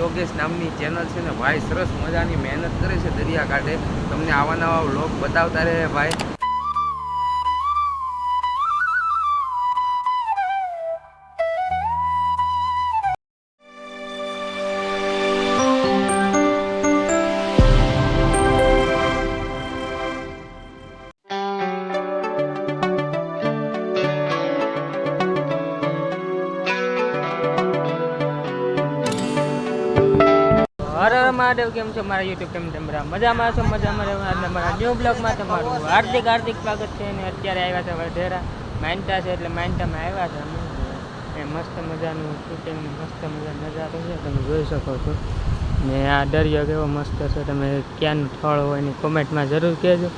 યોગેશ નામની ચેનલ છે ને ભાઈ સરસ મજાની મહેનત કરે છે દરિયાકાંઠે. તમને આવા નવા વ્લોગ બતાવતા રહે ભાઈ. હર હર મહાદેવ. કેમ છો મારા યુટ્યુબ ફેમિલી મેમ્બર? મજામાં છો? મજામાં રહેવાના મારા ન્યૂ બ્લોગમાં તમારું હાર્દિક સ્વાગત છે. અને અત્યારે આવ્યા છે વઢેરા માનતા છે, એટલે માનતામાં આવ્યા છે અમે. એ મસ્ત મજાનું શૂટિંગ, મસ્ત મજાનો નજારો છે, તમે જોઈ શકો છો. ને આ દરિયો કેવો મસ્ત છે, તમે ક્યાંનું સ્થળ હોય એની કોમેન્ટમાં જરૂર કહેજો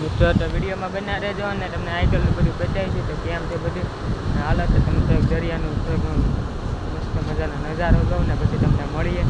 મિત્રો. તો વિડીયોમાં બના રહેજો અને તમને આગળનું બધું બતાવીશું તો કેમ છે બધું. હાલો તો તમે તો દરિયાનું મસ્ત મજાનો નજારો લો ને પછી તમને મળીએ.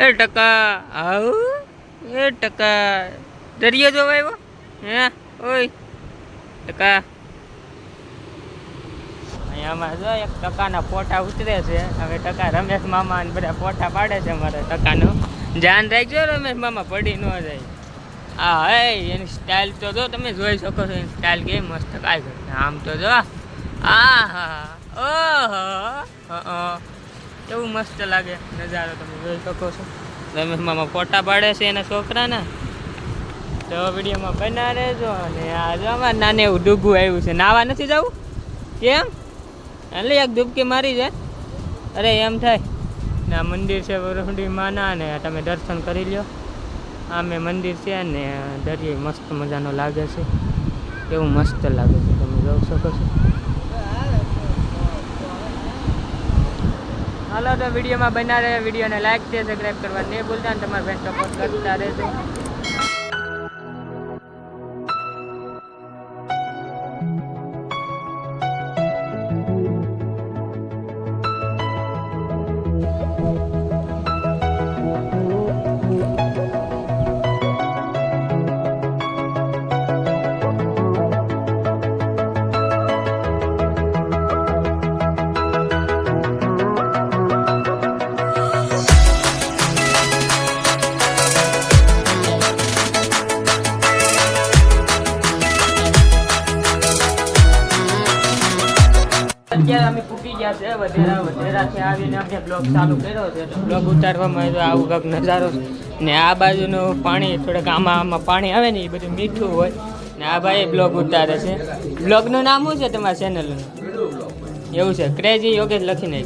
એ ટકા આવું એ ટકા દરિયો જોવા આવ્યો હે? ઓય ટકા, અહીંયામાં જો એક ટકાના ફોટા ઉતરે છે. હવે ટકા રમેશ મામા ને બધા ફોટા પાડે છે અમારે. ટકાનું ધ્યાન રાખજો રમેશ મામા, પડી ન જાય. હા હે, એની સ્ટાઇલ તો જો તમે જોઈ શકો છો. એની સ્ટાઇલ કેવી મસ્ત કાંઈ કરે આમ તો જો. આ હા ઓહો કેવું મસ્ત લાગે નજારો, તમે જોઈ શકો છો. રમેશ મામા ફોટા પાડે છે એના છોકરાના. તો વિડીયોમાં બના રહેજો. અને આ જો અમારે નાને એવું ડૂબું આવ્યું છે. નાવા નથી જવું કેમ? એટલે એક ડૂબકી મારી જાય. અરે એમ થાય ને આ મંદિર છે વરુડી માના, ને તમે દર્શન કરી લ્યો. આમે મંદિર છે ને દરિયો મસ્ત મજાનો લાગે છે. કેવું મસ્ત લાગે છે, તમે જોઈ શકો છો. હાલો તો વિડીયોમાં બના રહે. વિડીયોને લાઈક છે, સબસ્ક્રાઈબ કરવા નહીં ભૂલતા, અને તમારા ફ્રેન્ડ સપોર્ટ કરતા રહેજો. અત્યારે અમે પૂકી ગયા છે વઢેરાથી આવીને અમે બ્લોગ ચાલુ કર્યો છે. તો બ્લોગ ઉતારવામાં તો આવું કંઈક નજારો ને આ બાજુનું પાણી થોડુંક આમાં પાણી આવે ને એ બધું મીઠું હોય ને આ ભાઈ બ્લોગ ઉતારે છે. બ્લોગનું નામ શું છે તમારા ચેનલનું? એવું છે ક્રેઝી યોગેશ લખીને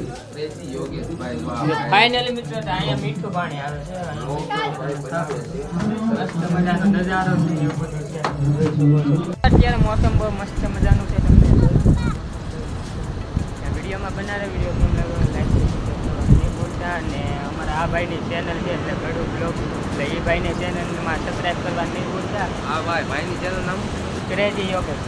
ફાઇનલી મિત્રો અહીંયા મીઠું પાણી આવે છે. મસ્ત મજાનો નજારો છે, એવું બધું છે. અત્યારે મોસમ બહુ મસ્ત મજાનું છે. તમને વિડીયોમાં બનાવે. વિડીયો તમને લાઈક નહીં ભૂલતા. અને અમારા આ ભાઈની ચેનલ છે એટલે ઘડું બ્લોગ, એટલે એ ભાઈની ચેનલમાં સબસ્ક્રાઈબ કરવા નહીં ભૂલતા. હા ભાઈ, ભાઈની ચેનલ નામ ક્રેઝી યોગેશ.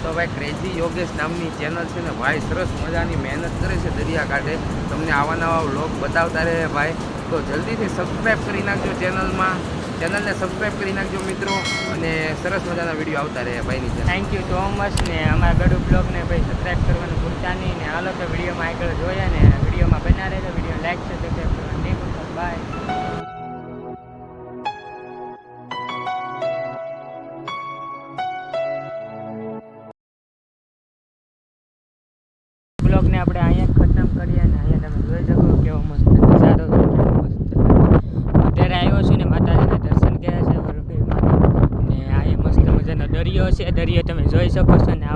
તો ભાઈ ક્રેઝી યોગેશ નામની ચેનલ છે ને ભાઈ સરસ મજાની મહેનત કરે છે દરિયાકાંઠે. તમને આવા નવા વ્લોગ બતાવતા રહે ભાઈ. તો જલ્દીથી સબસ્ક્રાઈબ કરી નાખજો ચેનલને સબસ્ક્રાઈબ કરી નાખજો મિત્રો. અને સરસ મજાના વિડીયો આવતા રહે ભાઈની channel. Thank you so much. ને અમારા ગડુ બ્લોગને ભાઈ સબસ્ક્રાઈબ કરવાનું ભૂલતા નહીં. ને હાલો કે વિડીયોમાં આગળ જોઈએ ને વિડીયોમાં બના રહેજો. વિડીયો લાઈક છે સબસ્ક્રાઈબ કરવાનું નહીં ભૂલતા. બાય. બ્લોગને આપણે અહીંયા ખતમ કરીએ ને અહીંયા તમે જોઈ શકો કેવો મસ્ત નજારો છે. કેવો મસ્ત અત્યારે આવ્યો છું ને માતાજીના દર્શન કર્યા છે વરુણભાઈ માતા. ને અહીંયા મસ્ત મજાનો દરિયો છે. દરિયો તમે જોઈ શકો છો ને